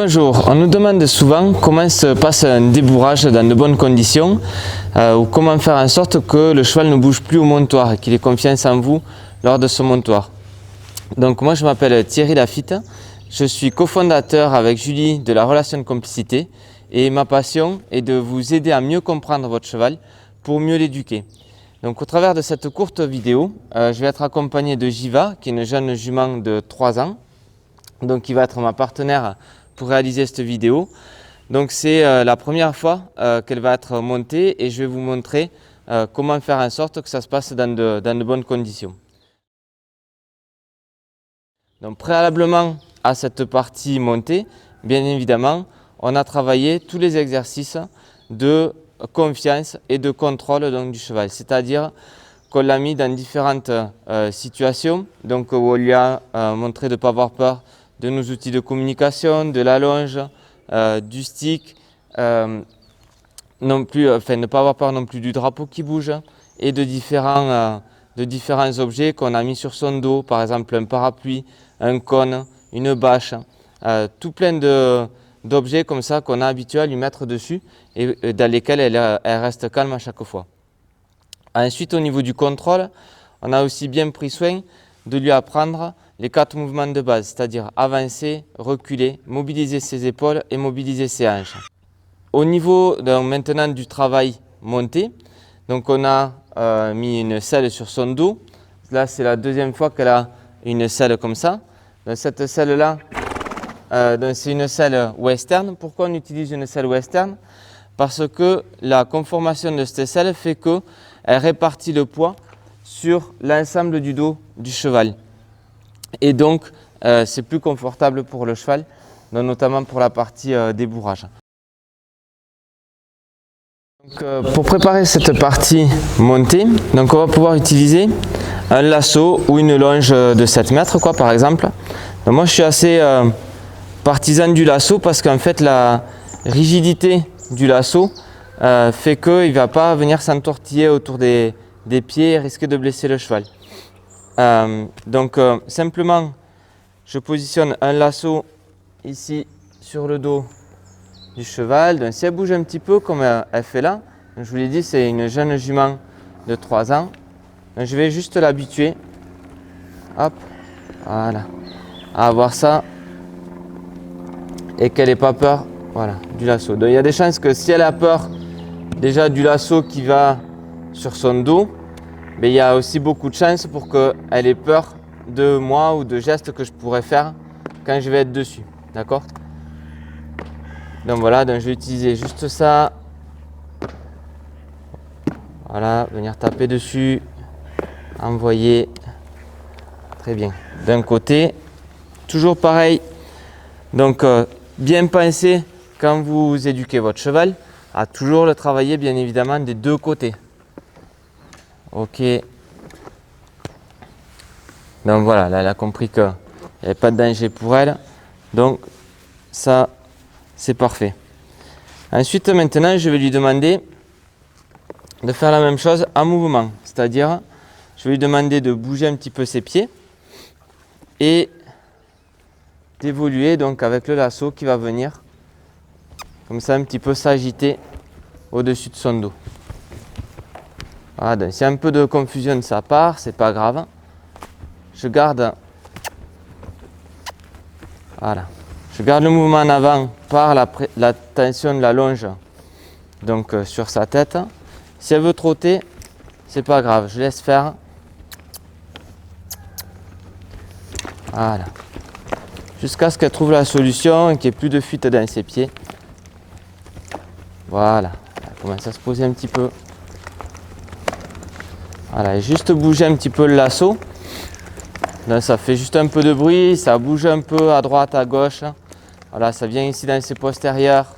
Bonjour, on nous demande souvent comment se passe un débourrage dans de bonnes conditions ou comment faire en sorte que le cheval ne bouge plus au montoir et qu'il ait confiance en vous lors de ce montoir. Donc moi je m'appelle Thierry Lafitte, je suis cofondateur avec Julie de la relation de complicité et ma passion est de vous aider à mieux comprendre votre cheval pour mieux l'éduquer. Donc au travers de cette courte vidéo, je vais être accompagné de Jiva qui est une jeune jument de 3 ans, donc qui va être ma partenaire pour réaliser cette vidéo. Donc c'est la première fois qu'elle va être montée et je vais vous montrer comment faire en sorte que ça se passe dans de bonnes conditions. Donc préalablement à cette partie montée, bien évidemment, on a travaillé tous les exercices de confiance et de contrôle donc, du cheval. C'est-à-dire qu'on l'a mis dans différentes situations, donc où on lui a montré de ne pas avoir peur de nos outils de communication, de la longe, du stick, ne pas avoir peur non plus du drapeau qui bouge et de différents objets qu'on a mis sur son dos, par exemple un parapluie, un cône, une bâche, tout plein d'objets comme ça qu'on a habitué à lui mettre dessus et dans lesquels elle reste calme à chaque fois. Ensuite, au niveau du contrôle, on a aussi bien pris soin de lui apprendre les 4 mouvements de base, c'est-à-dire avancer, reculer, mobiliser ses épaules et mobiliser ses hanches. Au niveau maintenant du travail monté, donc on a mis une selle sur son dos. Là, c'est la deuxième fois qu'elle a une selle comme ça. Donc, cette selle-là, c'est une selle western. Pourquoi on utilise une selle western? Parce que la conformation de cette selle fait qu'elle répartit le poids sur l'ensemble du dos du cheval. Et donc, c'est plus confortable pour le cheval, notamment pour la partie débourrage. Donc, pour préparer cette partie montée, donc on va pouvoir utiliser un lasso ou une longe de 7 mètres, par exemple. Donc moi, je suis assez partisan du lasso parce qu'en fait, la rigidité du lasso fait qu'il ne va pas venir s'entortiller autour des pieds et risquer de blesser le cheval. Simplement, je positionne un lasso ici sur le dos du cheval. Donc, si elle bouge un petit peu comme elle fait là, je vous l'ai dit, c'est une jeune jument de 3 ans. Donc, je vais juste l'habituer, hop, voilà, à avoir ça et qu'elle n'ait pas peur, voilà, du lasso. Donc, il y a des chances que si elle a peur déjà du lasso qui va sur son dos, mais il y a aussi beaucoup de chances pour qu'elle ait peur de moi ou de gestes que je pourrais faire quand je vais être dessus. D'accord? Donc voilà, donc je vais utiliser juste ça. Voilà, venir taper dessus, envoyer. Très bien. D'un côté, toujours pareil. Donc bien penser quand vous éduquez votre cheval à toujours le travailler bien évidemment des deux côtés. Ok. Donc voilà, là elle a compris qu'il n'y avait pas de danger pour elle. Donc ça, c'est parfait. Ensuite, maintenant, je vais lui demander de faire la même chose en mouvement. C'est-à-dire, je vais lui demander de bouger un petit peu ses pieds et d'évoluer donc avec le lasso qui va venir comme ça un petit peu s'agiter au-dessus de son dos. Voilà, s'il y a un peu de confusion de sa part, c'est pas grave. Je garde, voilà, je garde le mouvement en avant par la tension de la longe donc sur sa tête. Si elle veut trotter, c'est pas grave, je laisse faire. Voilà, jusqu'à ce qu'elle trouve la solution et qu'il n'y ait plus de fuite dans ses pieds. Voilà, elle commence à se poser un petit peu. Voilà, et juste bouger un petit peu le lasso. Là, ça fait juste un peu de bruit, ça bouge un peu à droite, à gauche. Voilà, ça vient ici dans ses postérieurs.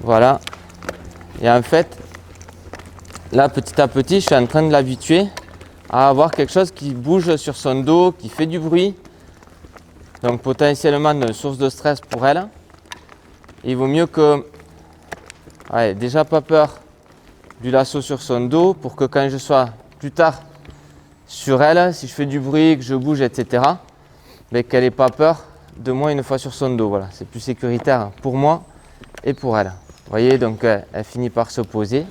Voilà. Et en fait, là, petit à petit, je suis en train de l'habituer à avoir quelque chose qui bouge sur son dos, qui fait du bruit. Donc potentiellement une source de stress pour elle. Il vaut mieux que, ouais, déjà pas peur du lasso sur son dos pour que quand je sois plus tard sur elle, si je fais du bruit, que je bouge, etc., mais qu'elle n'ait pas peur de moi une fois sur son dos. Voilà, c'est plus sécuritaire pour moi et pour elle. Vous voyez, donc elle finit par se poser.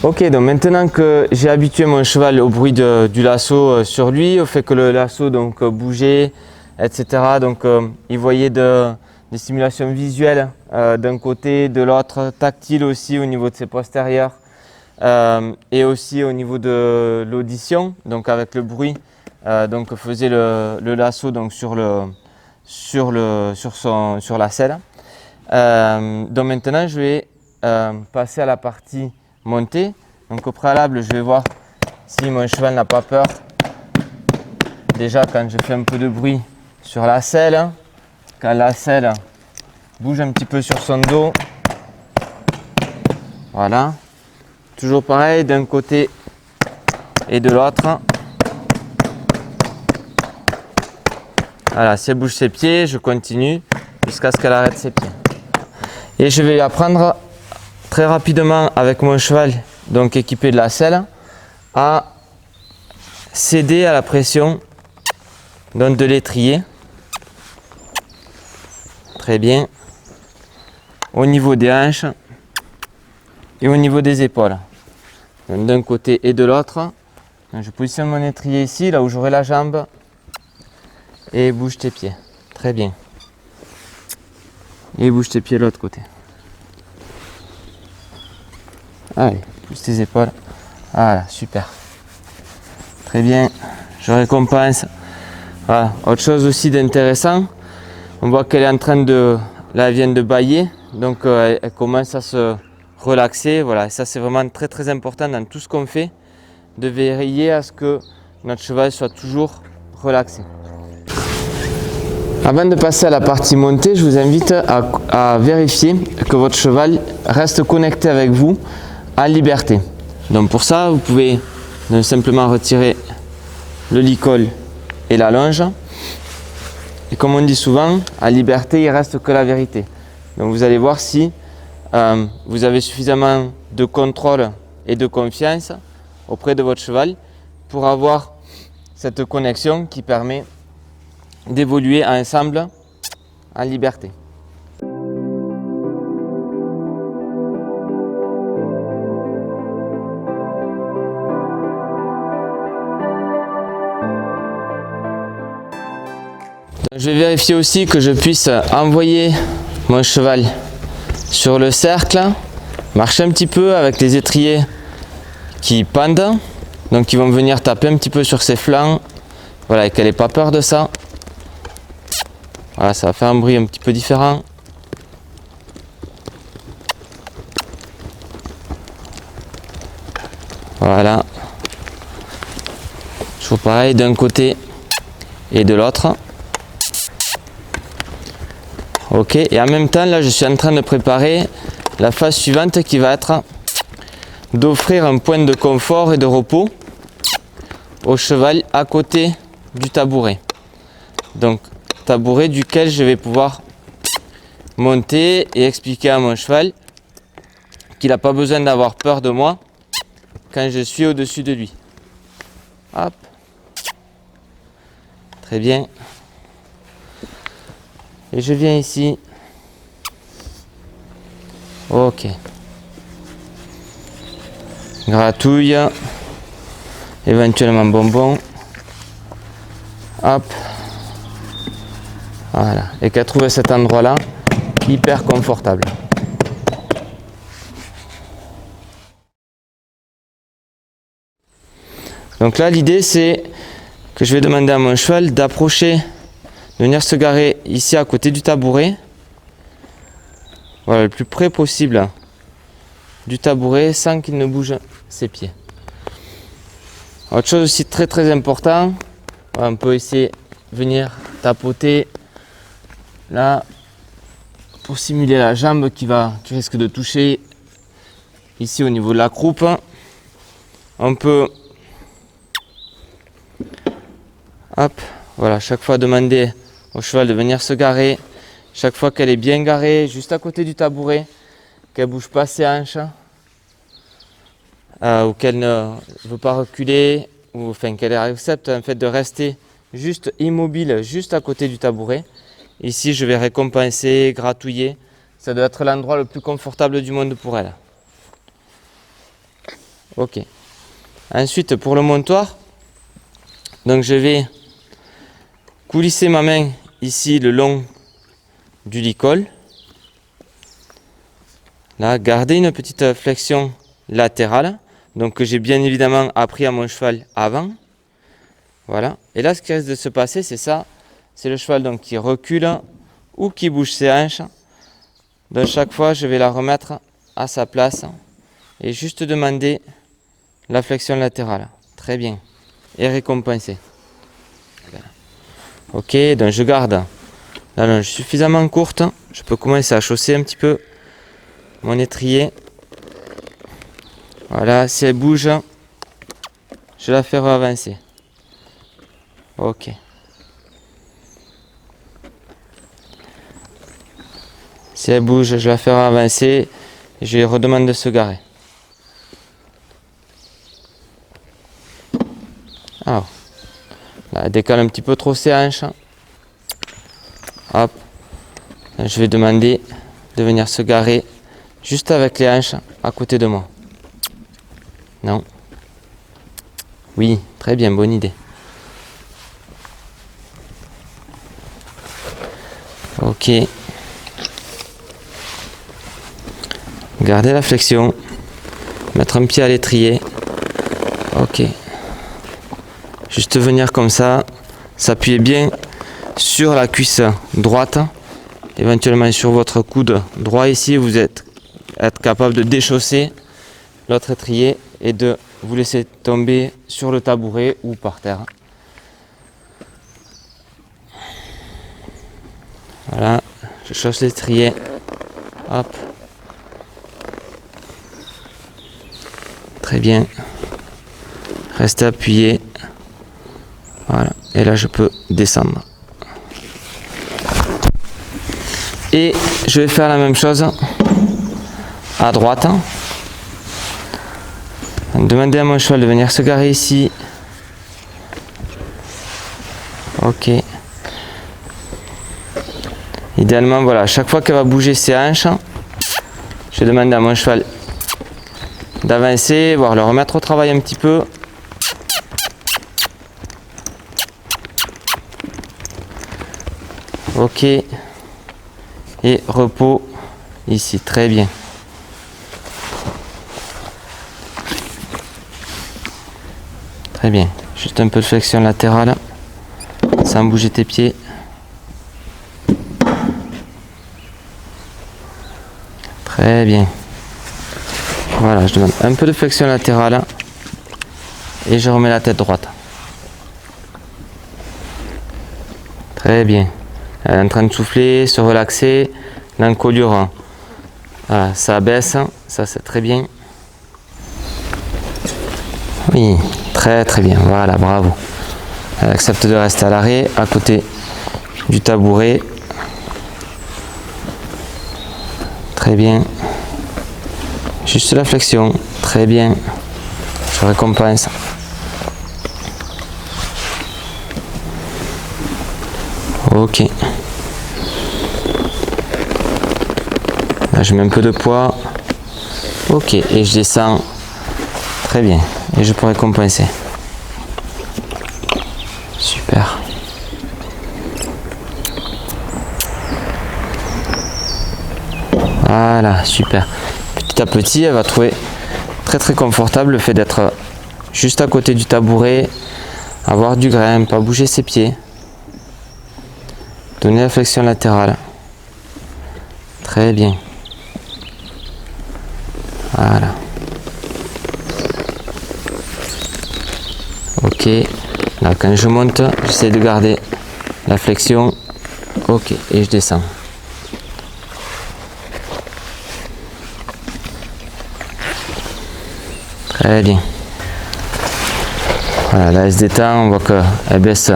Ok, donc maintenant que j'ai habitué mon cheval au bruit du lasso sur lui, au fait que le lasso donc bougeait, etc. Donc il voyait des stimulations visuelles d'un côté, de l'autre, tactile aussi au niveau de ses postérieurs et aussi au niveau de l'audition, donc avec le bruit donc faisait le lasso donc sur la selle. Donc maintenant je vais passer à la partie montée. Donc au préalable je vais voir si mon cheval n'a pas peur. Déjà quand je fais un peu de bruit sur la selle, quand la selle bouge un petit peu sur son dos. Voilà. Toujours pareil d'un côté et de l'autre. Voilà, si elle bouge ses pieds, je continue jusqu'à ce qu'elle arrête ses pieds. Et je vais apprendre très rapidement avec mon cheval, donc équipé de la selle, à céder à la pression donc de l'étrier. Très bien. Au niveau des hanches et au niveau des épaules. D'un côté et de l'autre. Je positionne mon étrier ici, là où j'aurai la jambe. Et bouge tes pieds. Très bien. Et bouge tes pieds de l'autre côté. Allez, pousse tes épaules. Voilà, super. Très bien. Je récompense. Voilà. Autre chose aussi d'intéressant. On voit qu'elle est en train de... Là, elle vient de bâiller. Donc, elle commence à se relaxer. Voilà. Et ça, c'est vraiment très, très important dans tout ce qu'on fait. De veiller à ce que notre cheval soit toujours relaxé. Avant de passer à la partie montée, je vous invite à vérifier que votre cheval reste connecté avec vous en liberté. Donc pour ça, vous pouvez simplement retirer le licol et la longe. Et comme on dit souvent, en liberté, il ne reste que la vérité. Donc vous allez voir si vous avez suffisamment de contrôle et de confiance auprès de votre cheval pour avoir cette connexion qui permet d'évoluer ensemble en liberté. Je vais vérifier aussi que je puisse envoyer mon cheval sur le cercle, marcher un petit peu avec les étriers qui pendent, donc ils vont venir taper un petit peu sur ses flancs, voilà, et qu'elle n'ait pas peur de ça. Voilà, ça va faire un bruit un petit peu différent. Voilà. Toujours pareil d'un côté et de l'autre. Ok, et en même temps, là, je suis en train de préparer la phase suivante qui va être d'offrir un point de confort et de repos au cheval à côté du tabouret. Donc, tabouret duquel je vais pouvoir monter et expliquer à mon cheval qu'il n'a pas besoin d'avoir peur de moi quand je suis au-dessus de lui. Hop. Très bien. Et je viens ici. Ok. Gratouille. Éventuellement bonbon. Hop. Voilà. Et qu'elle trouve cet endroit-là hyper confortable. Donc là, l'idée, c'est que je vais demander à mon cheval d'approcher, de venir se garer ici à côté du tabouret. Voilà, le plus près possible du tabouret sans qu'il ne bouge ses pieds. Autre chose aussi très très important, voilà, on peut essayer de venir tapoter là pour simuler la jambe qui risque de toucher ici au niveau de la croupe. On peut hop, voilà, chaque fois demander au cheval de venir se garer. Chaque fois qu'elle est bien garée, juste à côté du tabouret, qu'elle ne bouge pas ses hanches, ou qu'elle ne veut pas reculer, ou enfin qu'elle accepte en fait de rester juste immobile, juste à côté du tabouret. Ici, je vais récompenser, gratouiller. Ça doit être l'endroit le plus confortable du monde pour elle. Ok. Ensuite, pour le montoir, donc je vais coulisser ma main ici le long du licol. Là, garder une petite flexion latérale, donc que j'ai bien évidemment appris à mon cheval avant. Voilà. Et là, ce qui risque de se passer, c'est ça. C'est le cheval donc qui recule ou qui bouge ses hanches. Donc chaque fois, je vais la remettre à sa place et juste demander la flexion latérale. Très bien. Et récompenser. Voilà. Ok, donc je garde la longe suffisamment courte. Je peux commencer à chausser un petit peu mon étrier. Voilà, si elle bouge, je la fais avancer. Ok. Si elle bouge, je la fais avancer et je lui redemande de se garer. Alors, là, elle décale un petit peu trop ses hanches. Hop. Je vais demander de venir se garer juste avec les hanches à côté de moi. Non. Oui, très bien, bonne idée. Ok. Gardez la flexion. Mettre un pied à l'étrier. Ok. Juste venir comme ça. S'appuyer bien sur la cuisse droite. Éventuellement sur votre coude droit ici. Vous êtes capable de déchausser l'autre étrier et de vous laisser tomber sur le tabouret ou par terre. Voilà. Je chausse l'étrier. Hop. Très bien. Restez appuyé. Voilà. Et là, je peux descendre. Et je vais faire la même chose à droite. Demandez à mon cheval de venir se garer ici. Ok. Idéalement, voilà, chaque fois qu'elle va bouger ses hanches, je vais demander à mon cheval d'avancer, voire le remettre au travail un petit peu. Ok. Et repos ici, très bien. Très bien. Juste un peu de flexion latérale, sans bouger tes pieds. Très bien. Voilà, je demande un peu de flexion latérale et je remets la tête droite. Très bien. Elle est en train de souffler, se relaxer. L'encolure, voilà, ça baisse, ça c'est très bien. Oui, très très bien, voilà, bravo. Elle accepte de rester à l'arrêt, à côté du tabouret. Très bien. Juste la flexion, très bien. Je récompense. Ok. Là, je mets un peu de poids. Ok, et je descends. Très bien. Et je pourrais compenser. Super. Voilà, super. Petit à petit, elle va trouver très très confortable le fait d'être juste à côté du tabouret, avoir du grain, pas bouger ses pieds. Donner la flexion latérale. Très bien. Voilà. Ok. Là, quand je monte, j'essaie de garder la flexion. Ok. Et je descends. Très bien. Voilà, là elle se détend, on voit qu'elle baisse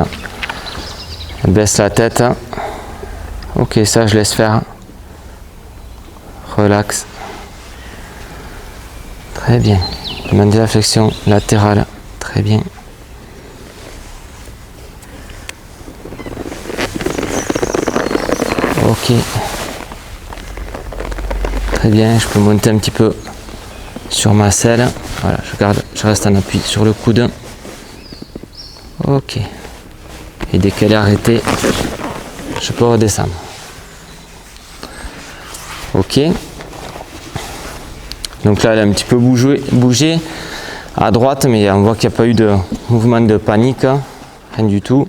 la tête. Ok, ça je laisse faire. Relax. Très bien. Demandez la flexion latérale. Très bien. Ok. Très bien, je peux monter un petit peu sur ma selle. Voilà, je reste en appui sur le coude. Ok. Et dès qu'elle est arrêtée, je peux redescendre. Ok. Donc là, elle a un petit peu bougé à droite, mais on voit qu'il n'y a pas eu de mouvement de panique, rien du tout.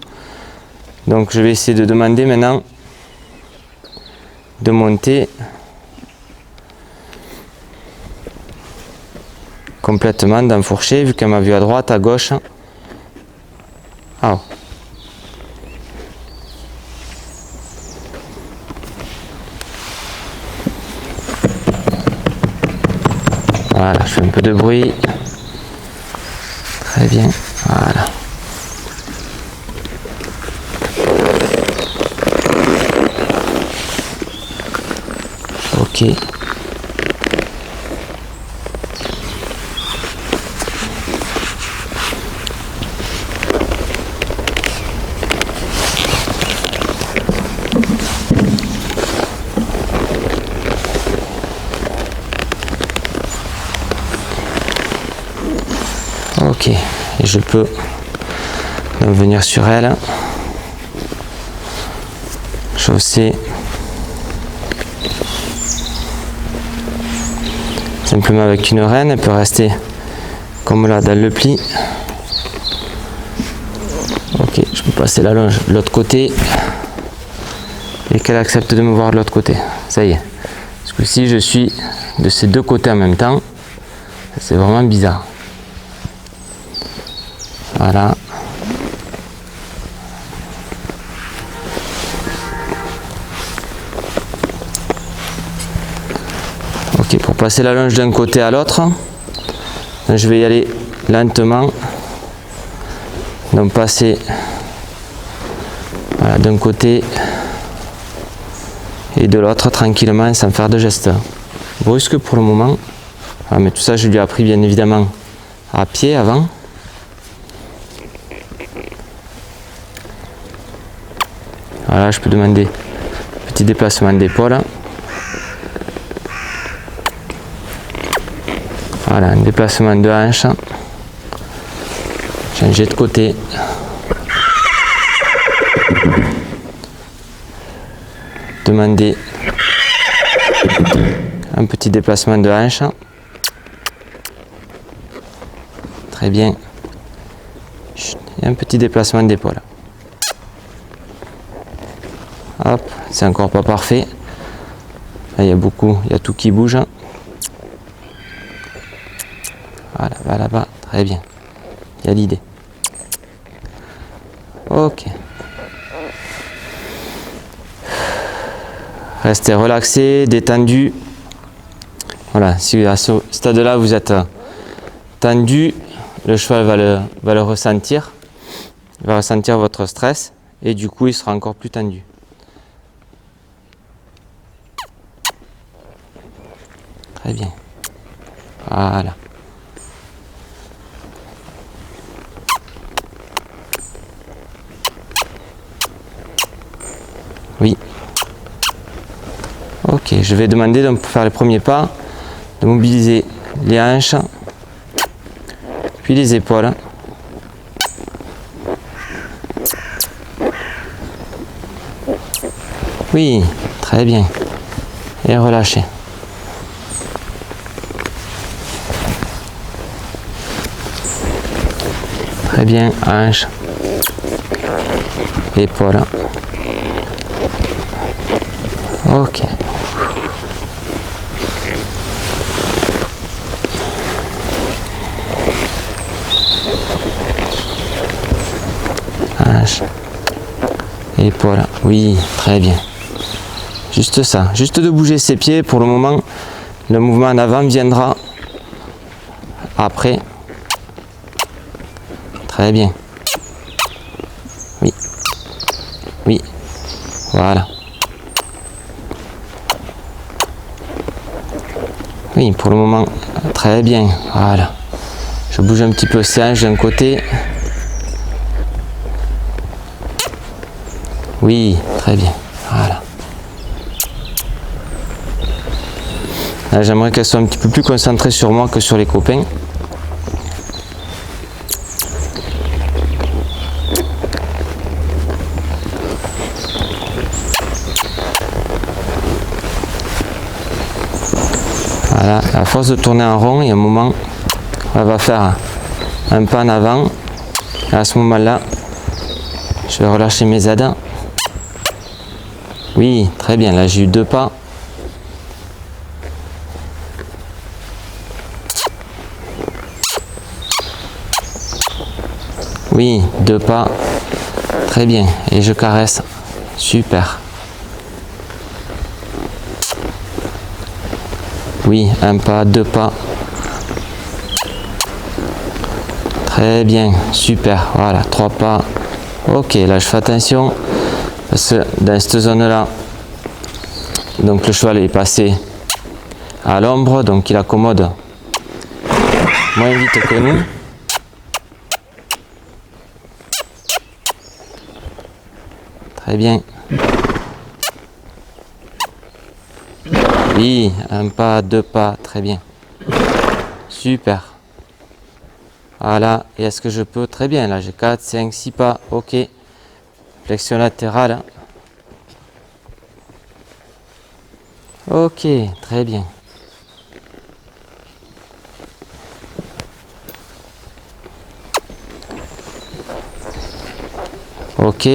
Donc je vais essayer de demander maintenant de monter complètement, d'enfourcher, vu qu'elle m'a vu à droite, à gauche. Ah. Voilà, je fais un peu de bruit. Très bien, voilà. Ok. Ok, et je peux donc venir sur elle, chausser, simplement avec une rêne, elle peut rester comme là dans le pli. Ok, je peux passer la longe de l'autre côté et qu'elle accepte de me voir de l'autre côté. Ça y est, parce que si je suis de ces deux côtés en même temps, c'est vraiment bizarre. Voilà. Ok, pour passer la longe d'un côté à l'autre, je vais y aller lentement. Donc passer voilà, d'un côté et de l'autre tranquillement sans faire de gestes brusques pour le moment. Voilà, mais tout ça je lui ai appris bien évidemment à pied avant. Voilà, je peux demander petit déplacement d'épaule. Voilà, un déplacement de hanche. Changer de côté. Demander un petit déplacement de hanche. Très bien. Et un petit déplacement d'épaule. Hop, c'est encore pas parfait. Là, il y a tout qui bouge. Voilà, va là-bas, très bien. Il y a l'idée. Ok. Restez relaxé, détendu. Voilà, si à ce stade-là vous êtes tendu, le cheval va le ressentir. Il va ressentir votre stress et du coup il sera encore plus tendu. Très bien. Voilà. Oui. Ok, je vais demander donc pour faire les premiers pas de mobiliser les hanches, puis les épaules. Oui, très bien. Et relâchez. Très bien, hanches, épaules. Ok. Hanches, épaules. Oui, très bien. Juste ça, juste de bouger ses pieds. Pour le moment, le mouvement en avant viendra après. Très bien. Oui. Oui. Voilà. Oui, pour le moment, très bien. Voilà. Je bouge un petit peu ses hanches d'un côté. Oui, très bien. Voilà. Là, j'aimerais qu'elle soit un petit peu plus concentrée sur moi que sur les copains. Voilà, à force de tourner en rond, il y a un moment, elle va faire un pas en avant. Et à ce moment-là, je vais relâcher mes aides. Oui, très bien, là j'ai eu 2 pas. Oui, 2 pas. Très bien, et je caresse. Super. Oui, 1 pas, 2 pas. Très bien, super. Voilà, 3 pas. Ok, là je fais attention parce que dans cette zone-là, donc le cheval est passé à l'ombre, donc il accommode moins vite que nous. Très bien. Oui, 1 pas, 2 pas, très bien. Super. Voilà, et est-ce que je peux? Très bien, là j'ai 4, 5, 6 pas, ok. Flexion latérale. Ok, très bien. Ok.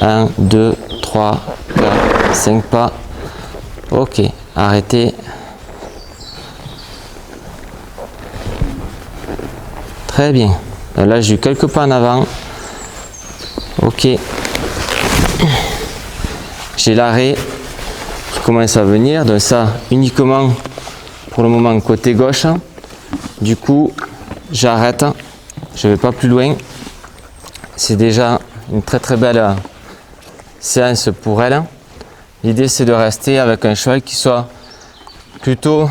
1, 2, 3, 4, 5 pas. Ok, arrêtez. Très bien. Là, j'ai eu quelques pas en avant. Ok. J'ai l'arrêt qui commence à venir. Donc ça, uniquement pour le moment côté gauche. Du coup, j'arrête. Je ne vais pas plus loin. C'est déjà une très très belle séance pour elle. L'idée, c'est de rester avec un cheval qui soit plutôt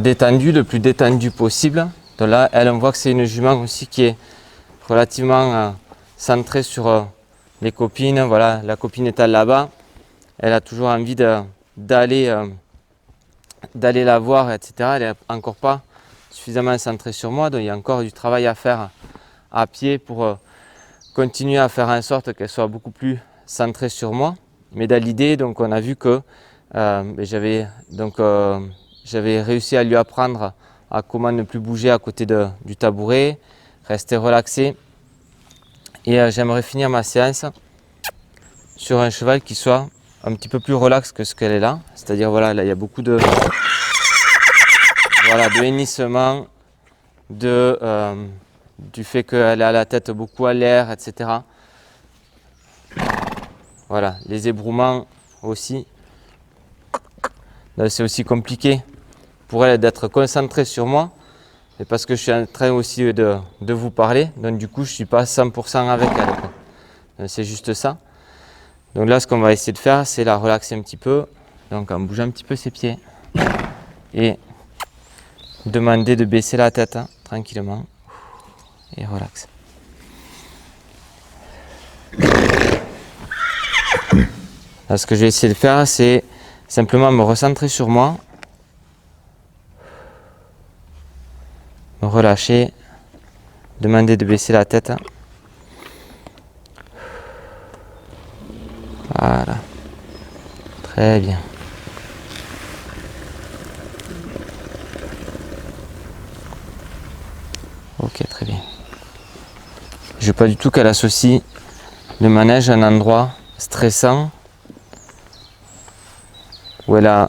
détendu, le plus détendu possible. Donc là, elle, on voit que c'est une jument aussi qui est relativement centrée sur les copines. Voilà, la copine est là-bas. Elle a toujours envie d'aller la voir, etc. Elle n'est encore pas suffisamment centrée sur moi. Donc il y a encore du travail à faire à pied pour continuer à faire en sorte qu'elle soit beaucoup plus centrée sur moi. Mais dans l'idée, donc on a vu que j'avais réussi à lui apprendre à comment ne plus bouger à côté du tabouret, rester relaxé. Et j'aimerais finir ma séance sur un cheval qui soit un petit peu plus relax que ce qu'elle est là. C'est-à-dire, voilà, là il y a beaucoup de hennissement, du fait qu'elle a la tête beaucoup à l'air, etc. Voilà, les ébrouements aussi. C'est aussi compliqué pour elle d'être concentrée sur moi. Et parce que je suis en train aussi de vous parler. Donc du coup, je ne suis pas 100% avec elle. C'est juste ça. Donc là, ce qu'on va essayer de faire, c'est la relaxer un petit peu. Donc en bougeant un petit peu ses pieds. Et demander de baisser la tête tranquillement. Et relax. Là, ce que je vais essayer de faire, c'est simplement me recentrer sur moi. Me relâcher. Demander de baisser la tête. Voilà. Très bien. Ok, très bien. Je veux pas du tout qu'elle associe le manège à un endroit stressant où elle a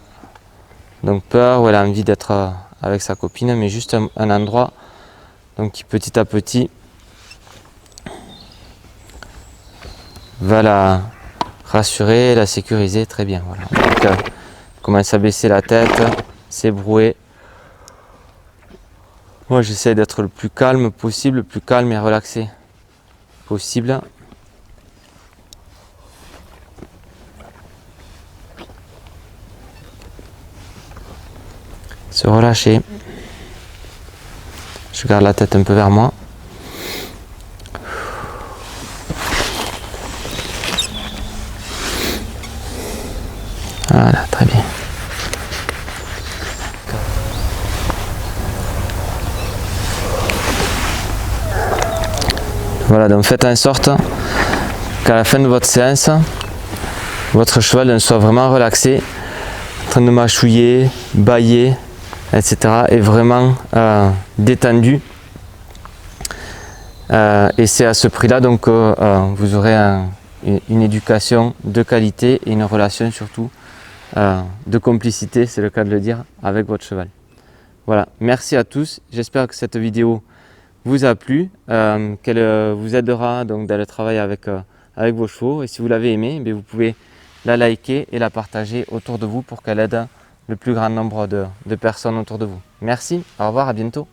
donc peur, où elle a envie d'être avec sa copine, mais juste un endroit donc qui petit à petit va la rassurer, la sécuriser. Très bien. Voilà. Donc, commence à baisser la tête, s'ébrouer. Moi, j'essaie d'être le plus calme possible, le plus calme et relaxé possible. Se relâcher. Je garde la tête un peu vers moi. Voilà, très bien. Voilà, donc faites en sorte qu'à la fin de votre séance, votre cheval soit vraiment relaxé, en train de mâchouiller, bâiller, etc. et vraiment détendu. Et c'est à ce prix-là donc vous aurez une éducation de qualité et une relation surtout de complicité, c'est le cas de le dire, avec votre cheval. Voilà, merci à tous, j'espère que cette vidéo vous a plu, qu'elle vous aidera donc dans le travail avec vos chevaux, et si vous l'avez aimé, vous pouvez la liker et la partager autour de vous pour qu'elle aide le plus grand nombre de personnes autour de vous. Merci, au revoir, à bientôt.